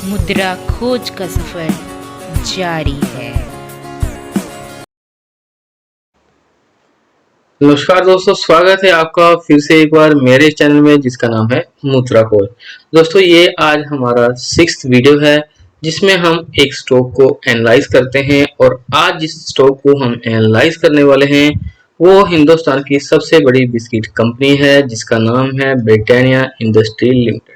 मुद्रा खोज का सफर जारी है। नमस्कार दोस्तों, स्वागत है आपका फिर से एक बार मेरे चैनल में जिसका नाम है मुद्रा खोज। दोस्तों, ये आज हमारा 6th वीडियो है जिसमें हम एक स्टॉक को एनालाइज करते हैं। और आज जिस स्टॉक को हम एनालाइज करने वाले हैं वो हिंदुस्तान की सबसे बड़ी बिस्किट कंपनी है जिसका नाम है ब्रिटानिया इंडस्ट्रीज लिमिटेड।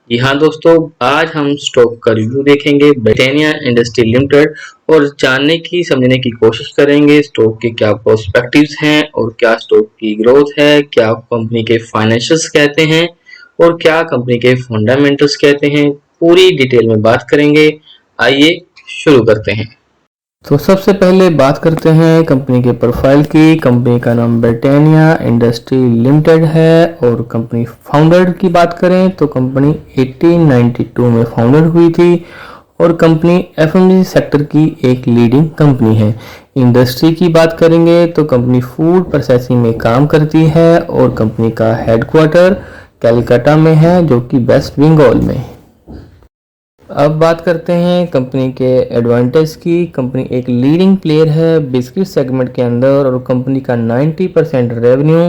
जी हाँ दोस्तों, आज हम स्टॉक का रिव्यू देखेंगे ब्रिटानिया इंडस्ट्री लिमिटेड और जानने की समझने की कोशिश करेंगे स्टॉक के क्या प्रोस्पेक्टिव्स हैं और क्या स्टॉक की ग्रोथ है, क्या कंपनी के फाइनेंशियल्स कहते हैं और क्या कंपनी के फंडामेंटल्स कहते हैं। पूरी डिटेल में बात करेंगे। आइए शुरू करते हैं। तो सबसे पहले बात करते हैं कंपनी के प्रोफाइल की। कंपनी का नाम ब्रिटानिया इंडस्ट्री लिमिटेड है और कंपनी फाउंडर की बात करें तो कंपनी 1892 में फाउंडर हुई थी और कंपनी एफएमसीजी सेक्टर की एक लीडिंग कंपनी है। इंडस्ट्री की बात करेंगे तो कंपनी फूड प्रोसेसिंग में काम करती है और कंपनी का हेडक्वार्टर कलकत्ता में है जो कि वेस्ट बंगाल में। अब बात करते हैं कंपनी के एडवांटेज की। कंपनी एक लीडिंग प्लेयर है बिस्किट सेगमेंट के अंदर और कंपनी का 90% रेवेन्यू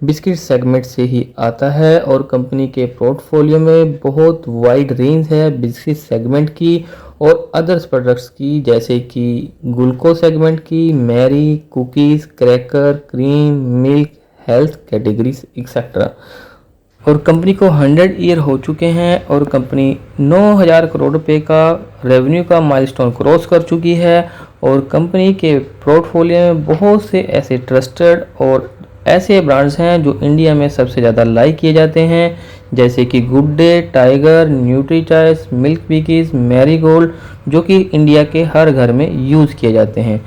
बिस्किट सेगमेंट से ही आता है और कंपनी के पोर्टफोलियो में बहुत वाइड रेंज है बिस्किट सेगमेंट की और अदर्स प्रोडक्ट्स की, जैसे कि ग्लूकोज सेगमेंट की, Marie, cookies, cracker, cream, milk, health categories etcetera. और कंपनी को 100 ईयर हो चुके हैं और कंपनी 9,000 करोड़ रुपए का रेवेन्यू का माइलस्टोन क्रॉस कर चुकी है। और कंपनी के पोर्टफोलियो में बहुत से ऐसे ट्रस्टेड और ऐसे ब्रांड्स हैं जो इंडिया में सबसे ज़्यादा लाइक किए जाते हैं, जैसे कि Good Day, Tiger, Nutri Choice, Milk Bikis, Marigold, जो कि इंडिया के हर घर में यूज़ किए जाते हैं।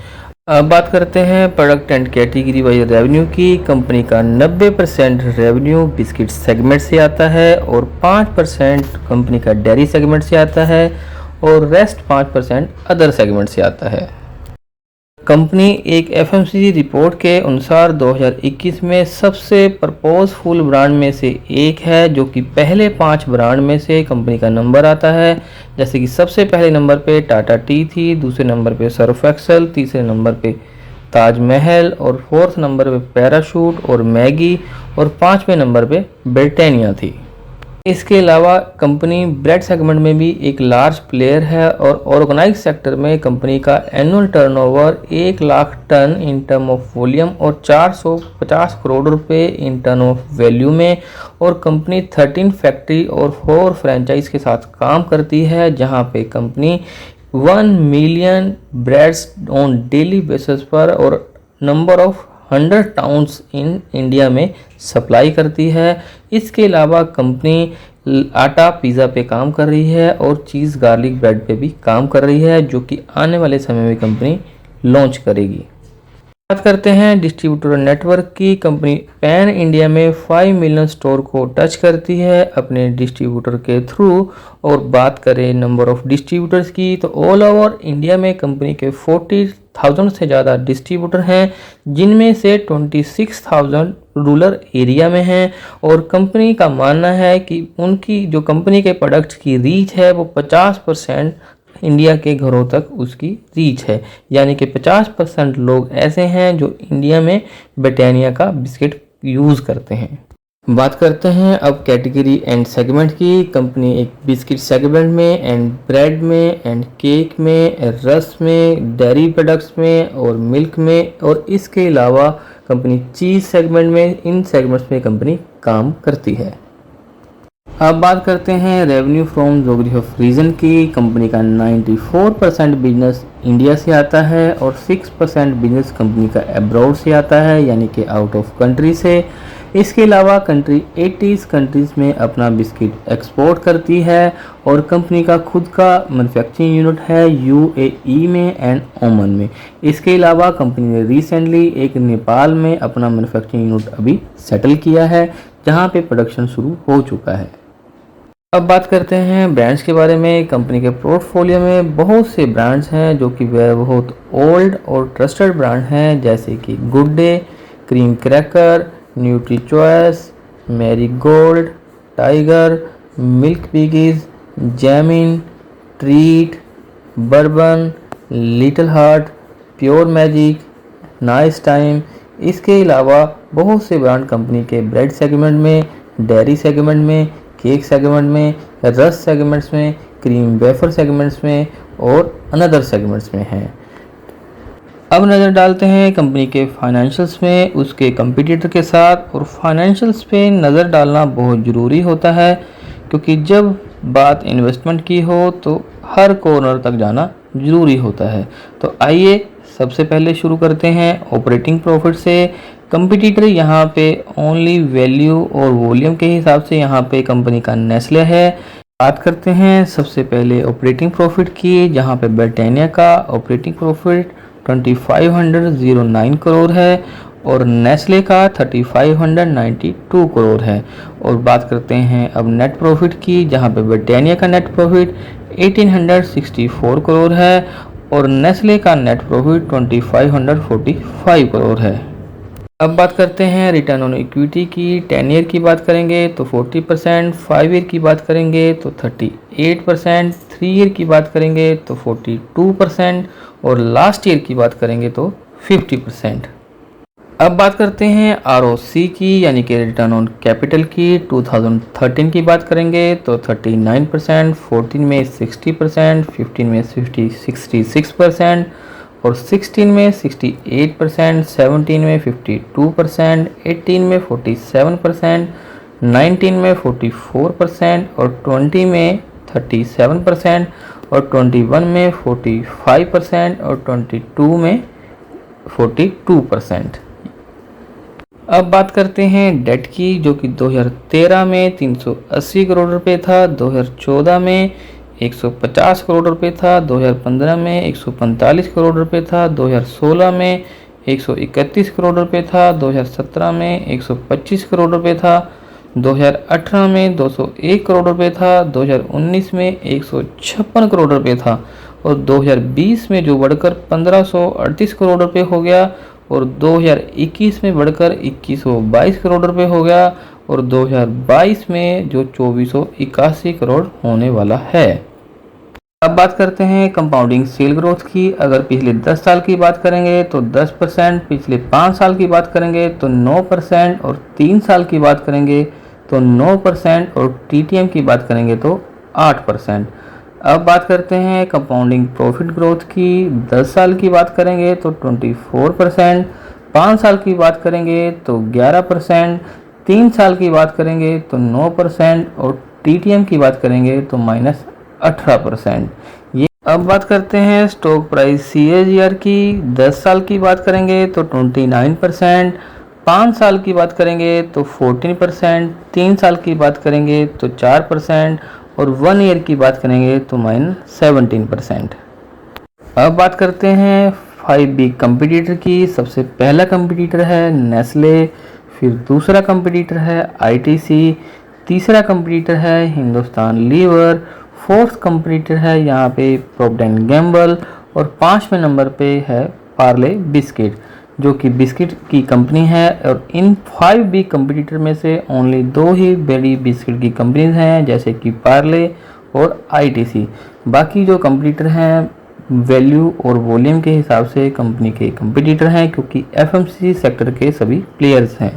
अब बात करते हैं product and category wise revenue की। कंपनी का 90% रेवेन्यू बिस्किट सेगमेंट से आता है और 5% कंपनी का डेयरी सेगमेंट से आता है और रेस्ट 5% अदर सेगमेंट से आता है। कंपनी एक एफएमसीजी रिपोर्ट के अनुसार 2021 में सबसे पर्पसफुल ब्रांड में से एक है, जो कि पहले 5 ब्रांड में से कंपनी का नंबर आता है। जैसे कि सबसे पहले नंबर पे टाटा टी थी, दूसरे नंबर पे सर्फ एक्सेल, तीसरे नंबर पे ताजमहल और 4th नंबर पे पैराशूट और मैगी और 5वें नंबर पे ब्रिटानिया थी। इसके अलावा कंपनी ब्रेड सेगमेंट में भी एक लार्ज प्लेयर है और ऑर्गेनाइज सेक्टर में कंपनी का annual turnover 1 lakh ton in term of volume और 450 करोड़ रुपए इन टर्म ऑफ वैल्यू में। और कंपनी 13 फैक्ट्री और 4 फ्रेंचाइज के साथ काम करती है, जहां पे company 1 million breads on daily basis पर और number of 100 towns in India में सप्लाई करती है। इसके अलावा कंपनी आटा पिज़्ज़ा पे काम कर रही है और चीज़ गार्लिक ब्रेड पे भी काम कर रही है, जो कि आने वाले समय में कंपनी लॉन्च करेगी। बात करते हैं डिस्ट्रीब्यूटर नेटवर्क की। कंपनी पैन इंडिया में 5 मिलियन स्टोर को टच करती है अपने डिस्ट्रीब्यूटर के थ्रू। और बात करें नंबर ऑफ डिस्ट्रीब्यूटर्स की तो ऑल ओवर इंडिया में कंपनी के 40,000 से ज़्यादा डिस्ट्रीब्यूटर हैं, जिनमें से 26,000 रूरल एरिया में हैं। और कंपनी का मानना है कि उनकी जो कंपनी के प्रोडक्ट्स की रीच है वो 50% इंडिया के घरों तक उसकी रीच है, यानी कि 50% लोग ऐसे हैं जो इंडिया में ब्रिटानिया का बिस्किट यूज़ करते हैं। बात करते हैं अब कैटेगरी एंड सेगमेंट की। कंपनी एक बिस्किट सेगमेंट में एंड ब्रेड में एंड केक में, रस में, डेयरी प्रोडक्ट्स में और मिल्क में, और इसके अलावा कंपनी चीज़ सेगमेंट में, इन सेगमेंट्स में कंपनी काम करती है। अब बात करते हैं revenue from geography of region की। कंपनी का 94% बिजनेस इंडिया से आता है और 6% बिजनेस कंपनी का अब्रॉड से आता है, यानी कि आउट ऑफ कंट्री से। इसके अलावा कंट्री 80 कंट्रीज़ में अपना बिस्किट एक्सपोर्ट करती है और कंपनी का खुद का मैन्युफैक्चरिंग यूनिट है यूएई में एंड ओमान में। इसके अलावा कंपनी ने रिसेंटली एक नेपाल में अपना मैन्युफैक्चरिंग यूनिट अभी सेटल किया है, जहां पे प्रोडक्शन शुरू हो चुका है। अब बात करते हैं ब्रांड्स के बारे में। कंपनी के पोर्टफोलियो में बहुत से ब्रांड्स हैं जो कि वे बहुत ओल्ड और ट्रस्टेड ब्रांड हैं, जैसे कि Good Day, Cream Cracker, Nutri Choice, Marigold, Tiger, Milk Bikis, जैमिन, Treat, Bourbon, Little Hearts, Pure Magic, Nice Time. इसके अलावा बहुत से ब्रांड कंपनी के ब्रेड सेगमेंट में, डेयरी सेगमेंट में, केक सेगमेंट में, रस सेगमेंट्स में, क्रीम वेफर सेगमेंट्स में और अनदर सेगमेंट्स में हैं। अब नज़र डालते हैं कंपनी के फाइनेंशियल्स में उसके कंपटीटर के साथ। और फाइनेंशियल्स पे नज़र डालना बहुत ज़रूरी होता है, क्योंकि जब बात इन्वेस्टमेंट की हो तो हर कॉर्नर तक जाना ज़रूरी होता है। तो आइए सबसे पहले शुरू करते हैं ऑपरेटिंग प्रॉफिट से। कंपटीटर यहाँ पे ओनली वैल्यू और वॉल्यूम के हिसाब से यहाँ पे कंपनी का नेस्ले है। बात करते हैं सबसे पहले ऑपरेटिंग प्रॉफिट की, जहाँ पे ब्रिटानिया का ऑपरेटिंग प्रॉफिट 2509 करोड़ है और नेस्ले का 3592 करोड़ है। और बात करते हैं अब नेट प्रॉफिट की, जहां पे ब्रिटानिया का नेट प्रॉफिट 1864 करोड़ है और नेस्ले का नेट प्रॉफिट 2545 करोड़ है। अब बात करते हैं रिटर्न ऑन इक्विटी की। 10 ईयर की बात करेंगे तो 40%, 5 ईयर की बात करेंगे तो 38%, 3 ईयर की बात करेंगे तो 42% और लास्ट ईयर की बात करेंगे तो 50%। अब बात करते हैं ROC की, यानी कि रिटर्न ऑन कैपिटल की। 2013 की बात करेंगे तो 39%, 14 में 60%, 15 में 66% और 16 में 68%, 17 में 52%, 18 में 47%, 19 में 44% और 20 में 37% और 21 में 45% और 22 में 42%। अब बात करते हैं डेट की, जो कि 2013 में 380 करोड़ रुपए था, 2014 में 150 करोड़ रुपए था, 2015 में 145 करोड़ रुपए था, 2016 में 131 करोड़ रुपए था, 2017 में 125 करोड़ रुपए था, 2018 में 201 करोड़ रुपए था, 2019 में 156 करोड़ रुपए था और 2020 में जो बढ़कर 1538 करोड़ रुपए हो गया और 2021 में बढ़कर 2122 करोड़ रुपए हो गया और 2022 में जो 2481 करोड़ होने वाला है। अब बात करते हैं कंपाउंडिंग सेल ग्रोथ की। अगर पिछले 10 साल की बात करेंगे तो 10%, पिछले 5 साल की बात करेंगे तो 9% और 3 साल की बात करेंगे तो 9% और TTM की बात करेंगे तो 8%। अब बात करते हैं कंपाउंडिंग प्रॉफिट ग्रोथ की। 10 साल की बात करेंगे तो 24%, 5 साल की बात करेंगे तो 11%, 3 साल की बात करेंगे तो 9% और TTM की बात करेंगे तो -18%। ये अब बात करते हैं स्टॉक प्राइस CAGR की। 10 साल की बात करेंगे तो 29%, 5 साल की बात करेंगे तो 14%, 3 साल की बात करेंगे तो 4% और 1 ईयर की बात करेंगे तो -17%। अब बात करते हैं 5 बिग कंपटीटर की। सबसे पहला कंपटीटर है नेस्ले, फिर दूसरा कंपटीटर है ITC, तीसरा कंपटीटर है हिंदुस्तान लीवर, फोर्थ कंपटीटर है यहाँ पे प्रॉक्टर एंड गैम्बल और 5वें नंबर पे है पार्ले बिस्किट, जो कि बिस्किट की कंपनी है। और इन 5 बिग कंपटीटर में से ओनली 2 ही बड़ी बिस्किट की कंपनीज हैं, जैसे कि पार्ले और ITC। बाकी जो कंपटीटर हैं वैल्यू और वॉल्यूम के हिसाब से कंपनी के कंपटीटर हैं, क्योंकि FMCG सेक्टर के सभी प्लेयर्स हैं।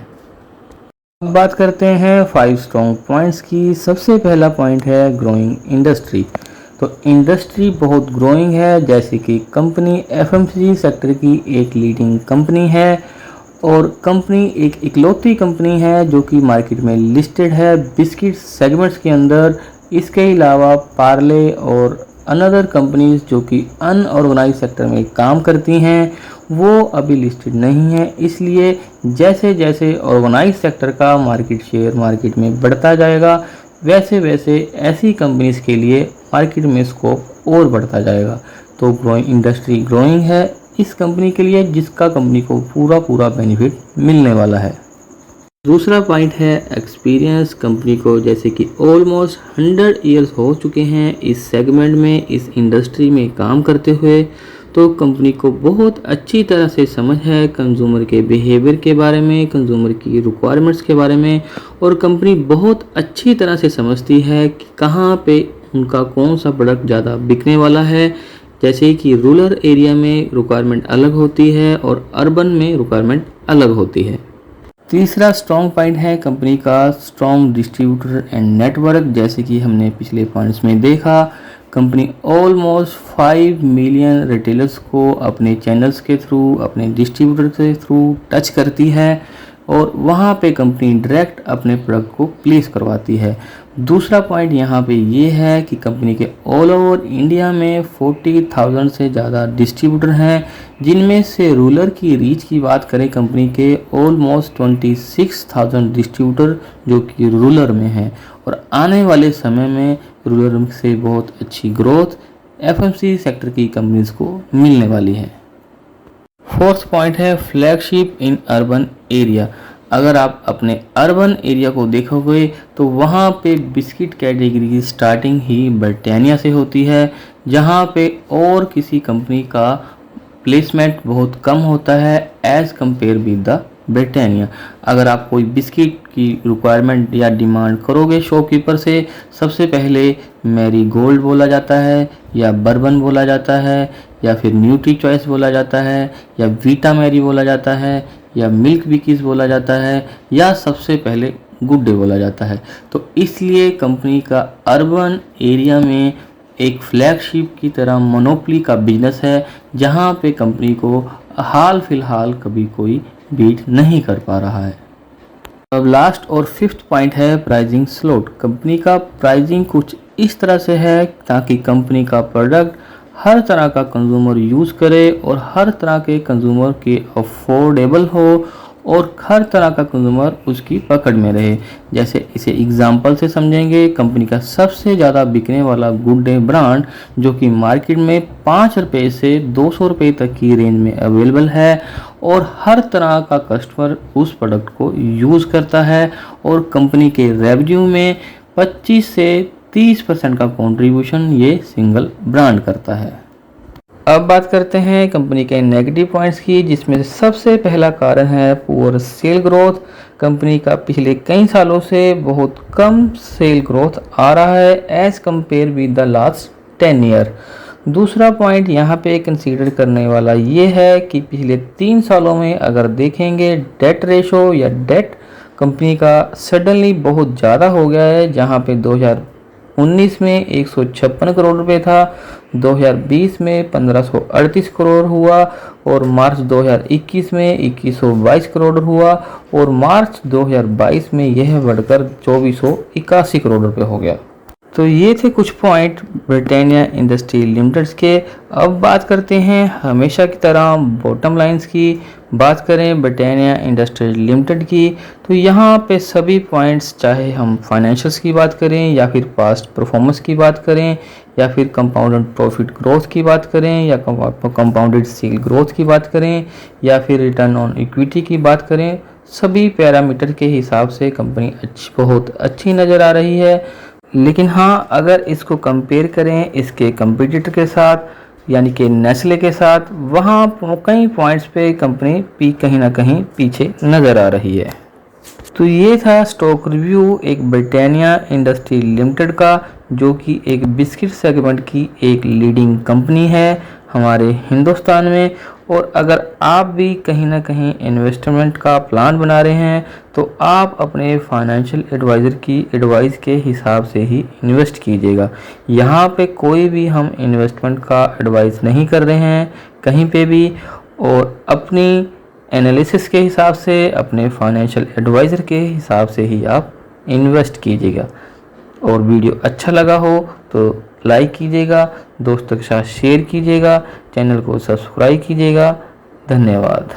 अब बात करते हैं 5 स्ट्रॉन्ग पॉइंट्स की। सबसे पहला पॉइंट है ग्रोइंग इंडस्ट्री। तो इंडस्ट्री बहुत ग्रोइंग है, जैसे कि कंपनी FMCG सेक्टर की एक लीडिंग कंपनी है और कंपनी एक इकलौती कंपनी है जो कि मार्केट में लिस्टेड है बिस्किट सेगमेंट्स के अंदर। इसके अलावा पार्ले और अनदर कंपनीज जो कि अनऑर्गेनाइज सेक्टर में काम करती हैं वो अभी लिस्टेड नहीं है। इसलिए जैसे जैसे ऑर्गेनाइज सेक्टर का मार्केट शेयर मार्केट में बढ़ता जाएगा, वैसे वैसे ऐसी कंपनीज के लिए मार्केट में स्कोप और बढ़ता जाएगा। तो ग्रोइंग इंडस्ट्री ग्रोइंग है इस कंपनी के लिए, जिसका कंपनी को पूरा बेनिफिट मिलने वाला है। दूसरा पॉइंट है एक्सपीरियंस। कंपनी को जैसे कि ऑलमोस्ट 100 ईयर्स हो चुके हैं इस सेगमेंट में, इस इंडस्ट्री में काम करते हुए। तो कंपनी को बहुत अच्छी तरह से समझ है कंज्यूमर के बिहेवियर के बारे में, कंज्यूमर की रिक्वायरमेंट्स के बारे में, और कंपनी बहुत अच्छी तरह से समझती है कि कहाँ पे उनका कौन सा प्रोडक्ट ज़्यादा बिकने वाला है। जैसे कि रूरल एरिया में रिक्वायरमेंट अलग होती है और अर्बन में रिक्वायरमेंट अलग होती है। तीसरा स्ट्रॉन्ग पॉइंट है कंपनी का स्ट्रॉन्ग डिस्ट्रीब्यूटर एंड नेटवर्क। जैसे कि हमने पिछले पॉइंट्स में देखा, कंपनी ऑलमोस्ट 5 मिलियन रिटेलर्स को अपने चैनल्स के थ्रू, अपने डिस्ट्रीब्यूटर के थ्रू टच करती है और वहाँ पे कंपनी डायरेक्ट अपने प्रोडक्ट को प्लेस करवाती है। दूसरा पॉइंट यहाँ पे ये है कि कंपनी के ऑल ओवर इंडिया में 40,000 से ज़्यादा डिस्ट्रीब्यूटर हैं, जिनमें से रूरल की रीच की बात करें कंपनी के ऑलमोस्ट 26,000 डिस्ट्रीब्यूटर जो कि रूरल में हैं और आने वाले समय में रूरल से बहुत अच्छी ग्रोथ एफएमसीजी सेक्टर की कंपनीज को मिलने वाली है। फोर्थ पॉइंट है फ्लैगशिप इन अर्बन एरिया। अगर आप अपने अर्बन एरिया को देखोगे तो वहाँ पे बिस्किट कैटेगरी की स्टार्टिंग ही ब्रिटानिया से होती है, जहाँ पे और किसी कंपनी का प्लेसमेंट बहुत कम होता है as compare with the Britannia. अगर आप कोई बिस्किट की रिक्वायरमेंट या डिमांड करोगे शॉपकीपर से, सबसे पहले मैरी गोल्ड बोला जाता है या बर्बन बोला जाता है या फिर न्यूट्री चॉइस बोला जाता है या वीटा मैरी बोला जाता है या मिल्क बिकीज बोला जाता है या सबसे पहले गुड डे बोला जाता है। तो इसलिए कंपनी का अर्बन एरिया में एक फ्लैगशिप की तरह मोनोपोली का बिजनेस है, जहां पे कंपनी को हाल फिलहाल कभी कोई बीट नहीं कर पा रहा है। अब लास्ट और फिफ्थ पॉइंट है प्राइसिंग स्लॉट। कंपनी का प्राइसिंग कुछ इस तरह से है ताकि कंपनी का प्रोडक्ट हर तरह का कंज्यूमर यूज़ करे और हर तरह के कंज्यूमर के अफोर्डेबल हो और हर तरह का कंज्यूमर उसकी पकड़ में रहे। जैसे इसे एग्जांपल से समझेंगे, कंपनी का सबसे ज़्यादा बिकने वाला गुड डे ब्रांड जो कि मार्केट में 5 रुपये से 200 रुपये तक की रेंज में अवेलेबल है और हर तरह का कस्टमर उस प्रोडक्ट को यूज़ करता है और कंपनी के रेवेन्यू में 25 से 30% का कंट्रीब्यूशन ये सिंगल ब्रांड करता है। अब बात करते हैं कंपनी के नेगेटिव पॉइंट्स की, जिसमें सबसे पहला कारण है पुअर सेल ग्रोथ। कंपनी का पिछले कई सालों से बहुत कम सेल ग्रोथ आ रहा है as compare with the last 10 year. दूसरा पॉइंट यहाँ पे कंसीडर करने वाला ये है कि पिछले 3 सालों में अगर देखेंगे डेट रेशो या डेट कंपनी का सडनली बहुत ज़्यादा हो गया है, जहाँ पे 2019 में 156 करोड़ रुपए था, 2020 में 1538 करोड़ हुआ और मार्च 2021 में 2122 करोड़ हुआ और मार्च 2022 में यह बढ़कर 2481 करोड़ रुपए हो गया। तो ये थे कुछ पॉइंट ब्रिटानिया इंडस्ट्री लिमिटेड के। अब बात करते हैं हमेशा की तरह बॉटम लाइंस की। बात करें ब्रिटानिया इंडस्ट्री लिमिटेड की, तो यहाँ पे सभी पॉइंट्स, चाहे हम फाइनेंशियल्स की बात करें या फिर पास्ट परफॉर्मेंस की बात करें या फिर कंपाउंडेड प्रॉफिट ग्रोथ की बात करें या कंपाउंडेड सेल ग्रोथ की बात करें या फिर रिटर्न ऑन इक्विटी की बात करें, सभी पैरामीटर के हिसाब से कंपनी बहुत अच्छी नज़र आ रही है। लेकिन हाँ, अगर इसको कंपेयर करें इसके कंपटीटर के साथ यानी कि नेस्ले के साथ, वहाँ कई पॉइंट्स पे कंपनी कहीं ना कहीं पीछे नज़र आ रही है। तो ये था स्टॉक रिव्यू एक ब्रिटानिया इंडस्ट्री लिमिटेड का, जो कि एक बिस्किट सेगमेंट की एक लीडिंग कंपनी है हमारे हिंदुस्तान में। और अगर आप भी कहीं ना कहीं इन्वेस्टमेंट का प्लान बना रहे हैं तो आप अपने फाइनेंशियल एडवाइज़र की एडवाइस के हिसाब से ही इन्वेस्ट कीजिएगा। यहाँ पे कोई भी हम इन्वेस्टमेंट का एडवाइस नहीं कर रहे हैं कहीं पे भी, और अपनी एनालिसिस के हिसाब से, अपने फाइनेंशियल एडवाइज़र के हिसाब से ही आप इन्वेस्ट कीजिएगा। और वीडियो अच्छा लगा हो तो लाइक कीजिएगा, दोस्तों के साथ शेयर कीजिएगा, चैनल को सब्सक्राइब कीजिएगा। धन्यवाद।